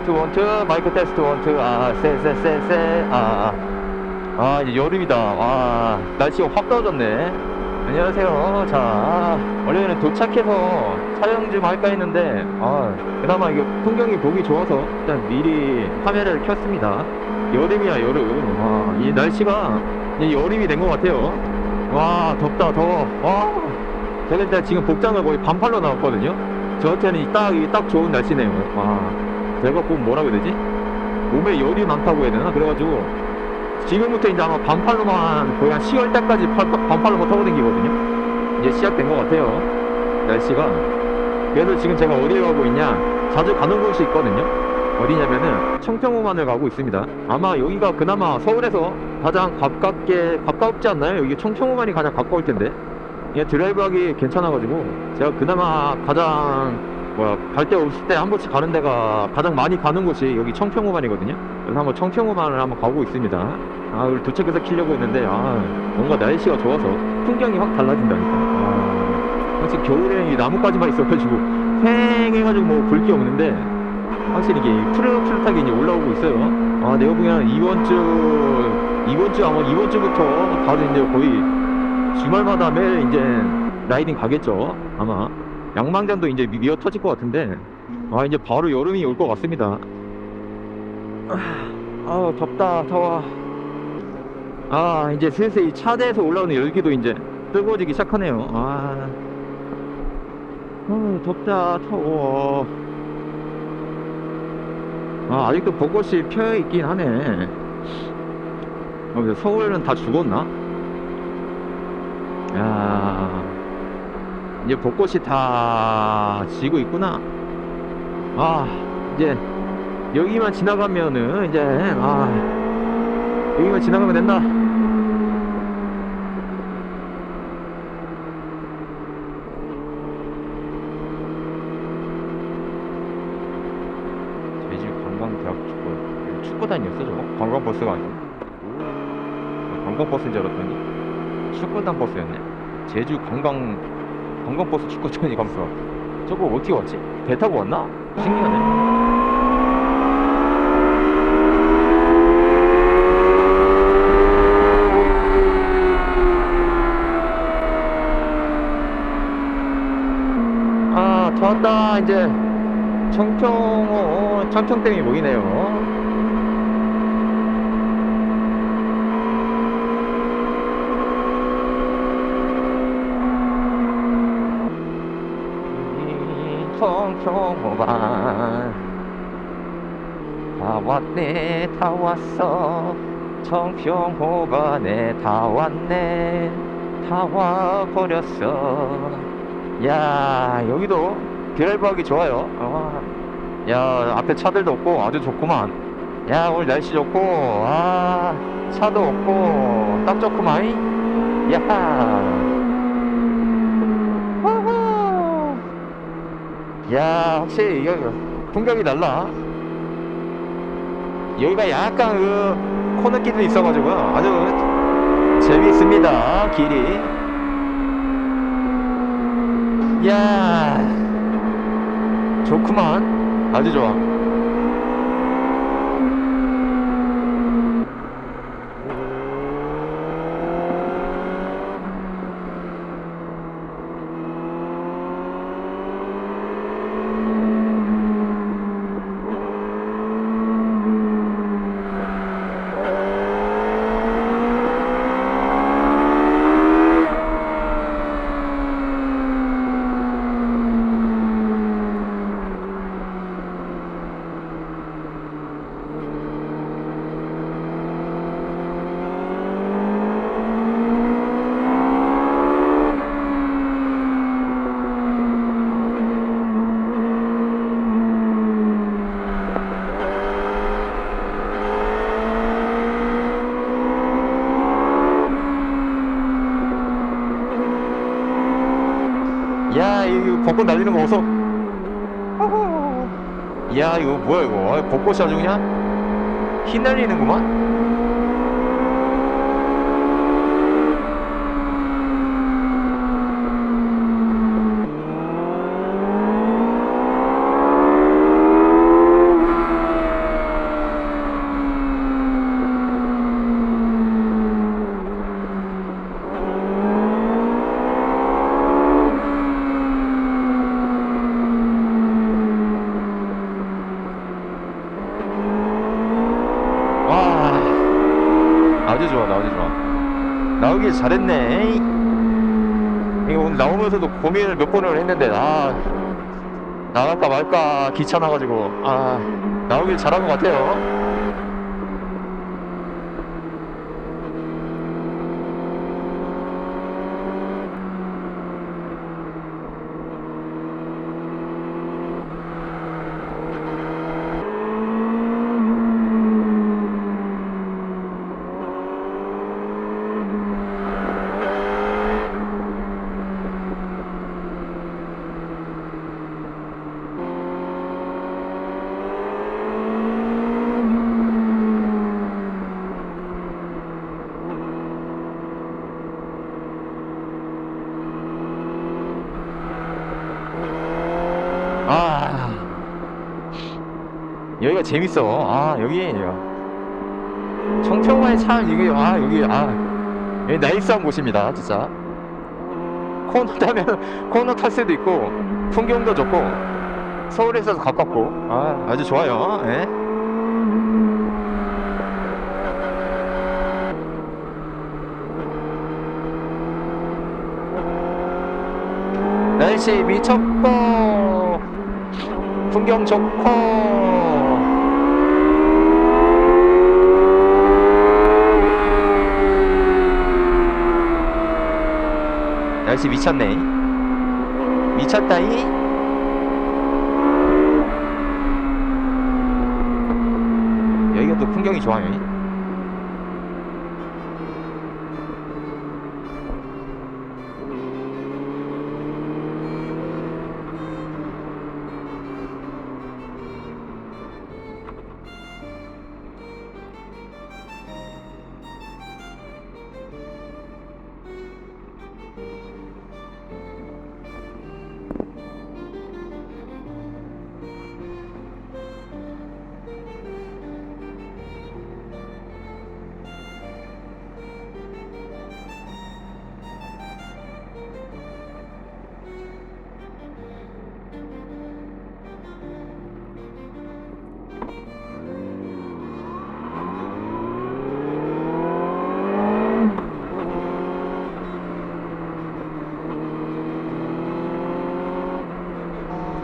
원투 원투 마이크 테스트 원투 쎄쎄쎄쎄 이제 여름이다. 날씨가 확 더워졌네. 안녕하세요. 자, 원래는 도착해서 촬영 좀 할까 했는데 그나마 이게 풍경이 보기 좋아서 일단 미리 카메라를 켰습니다. 여름이야 여름. 이 날씨가 이제 여름이 된 것 같아요. 와, 덥다 더워. 제가 일단 지금 복장을 거의 반팔로 나왔거든요. 저한테는 딱 좋은 날씨네요. 제가 꼭 뭐라고 해야 되지? 몸에 열이 많다고 해야 되나? 그래가지고 지금부터 이제 아마 반팔로만 거의 한 10월달까지 반팔로만 타고 다니거든요. 이제 시작된 것 같아요, 날씨가. 그래서 지금 제가 어디에 가고 있냐, 자주 가는 곳이 있거든요. 어디냐면은 청평호만을 가고 있습니다. 아마 여기가 그나마 서울에서 가장 가깝지 않나요? 여기 청평호만이 가장 가까울 텐데. 이게 드라이브하기 괜찮아가지고 제가 그나마 가장 갈 데 없을 때 한 번씩 가는 데가, 가장 많이 가는 곳이 여기 청평호만이거든요. 그래서 한번 청평호만을 한번 가고 있습니다. 오늘 도착해서 키려고 했는데 뭔가 날씨가 좋아서 풍경이 확 달라진다니까. 확실히 겨울에는 이 나뭇가지만 있어가지고 휑해가지고 뭐 볼 게 없는데, 확실히 이게 푸릇푸릇하게 이제 올라오고 있어요. 내가 보기에는 이번 주부터 바로 이제 거의 주말마다 매일 이제 라이딩 가겠죠. 아마 양망장도 이제 미어 터질 것 같은데, 이제 바로 여름이 올 것 같습니다. 덥다 더워. 이제 슬슬 이 차대에서 올라오는 열기도 이제 뜨거워지기 시작하네요. 덥다 더워. 아직도 벚꽃이 펴 있긴 하네. 서울은 다 죽었나? 이제 벚꽃이 다 지고 있구나. 이제 여기만 지나가면은 이제 여기만 지나가면 된다. 제주관광대학 축구단이었어 저거? 관광버스가 아니고 관광버스인 줄 알았더니 축구단 버스였네. 제주 관광버스 축구단이 가면서 저거 어떻게 왔지? 배 타고 왔나? 신기하네. 다 왔다. 이제 청평댐이 보이네요. 청평호반 다 왔네 다 왔어. 청평호반에 다 왔네 다 와버렸어. 야, 여기도 드라이브하기 좋아요. 야, 앞에 차들도 없고 아주 좋구만. 야, 오늘 날씨 좋고 차도 없고 딱 좋구만. 야, 확실히 이거 풍경이 달라. 여기가 약간 코너길도 있어가지고요, 아주 재미있습니다, 길이. 야, 좋구만. 아주 좋아. 야, 이거 벚꽃 날리는 거 어서. 야, 이거 뭐야 이거. 벚꽃이 아주 그냥 휘날리는구만. 나오길 잘했네. 이거 오늘 나오면서도 고민을 몇 번을 했는데 나갈까 말까 귀찮아가지고 나오길 잘한 것 같아요. 여기가 재밌어. 여기 청평만의 참 이게 여기 나이스한 곳입니다 진짜. 코너 탈 수도 있고 풍경도 좋고 서울에서도 가깝고 아주 좋아요. 예. 날씨 미쳤고 풍경 좋고 날씨 미쳤네. 미쳤다이. 여기가 또 풍경이 좋아요.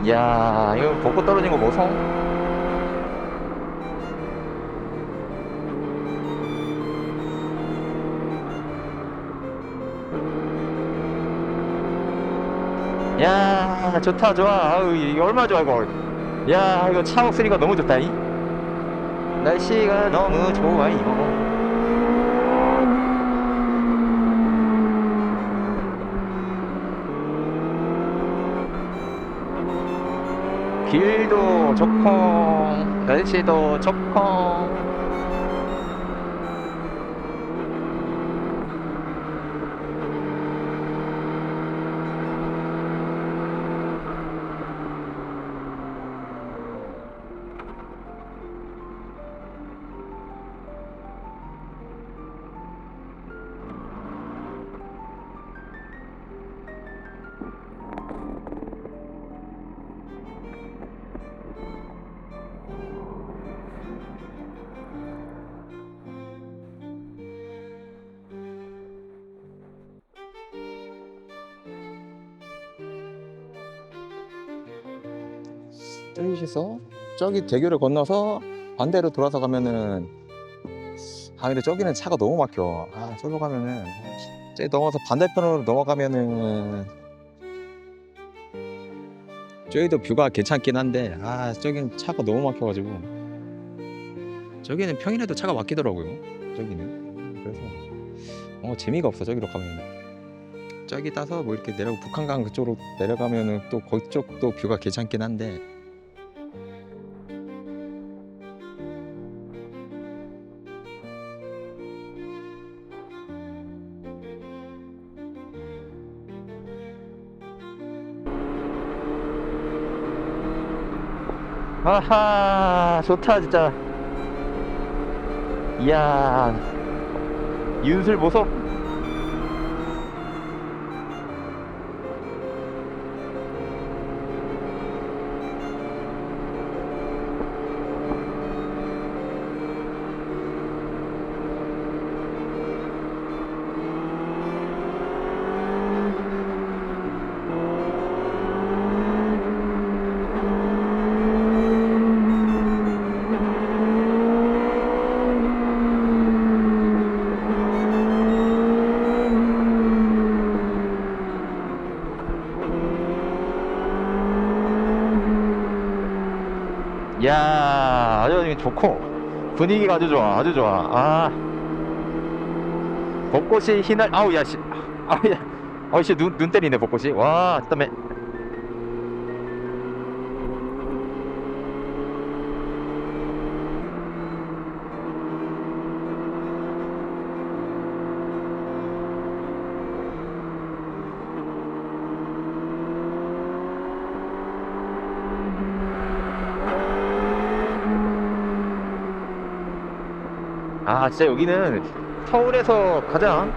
이야, 이거 벚꽃 떨어진 거 보소? 야, 좋다, 좋아. 이게 얼마나 좋아, 이거. 야, 이거 차 없으니까 너무 좋다, 이. 날씨가 너무 좋아요. 길도 좋고 날씨도 좋고 저기서 저기 대교를 건너서 반대로 돌아서 가면은 근데 저기는 차가 너무 막혀. 저기로 가면은 저기 넘어서 반대편으로 넘어가면은 저기도 뷰가 괜찮긴 한데 저기는 차가 너무 막혀가지고 저기는 평일에도 차가 막히더라고요. 저기는 그래서 재미가 없어. 저기로 가면은 저기 따서 뭐 이렇게 내려고 북한강 그쪽으로 내려가면은 또 그쪽도 뷰가 괜찮긴 한데 아하, 좋다 진짜. 이야, 윤술 보소. 야, 아주 좋고 분위기가 아주 좋아, 아주 좋아. 아, 벚꽃이 휘날, 아우 야 씨, 아우 야, 아우 씨, 눈 때리네 벚꽃이. 와, 그다음에 아 진짜 여기는 서울에서 가장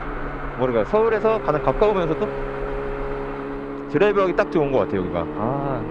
뭐랄까 서울에서 가장 가까우면서도 드라이브하기 딱 좋은 것 같아요 여기가. 아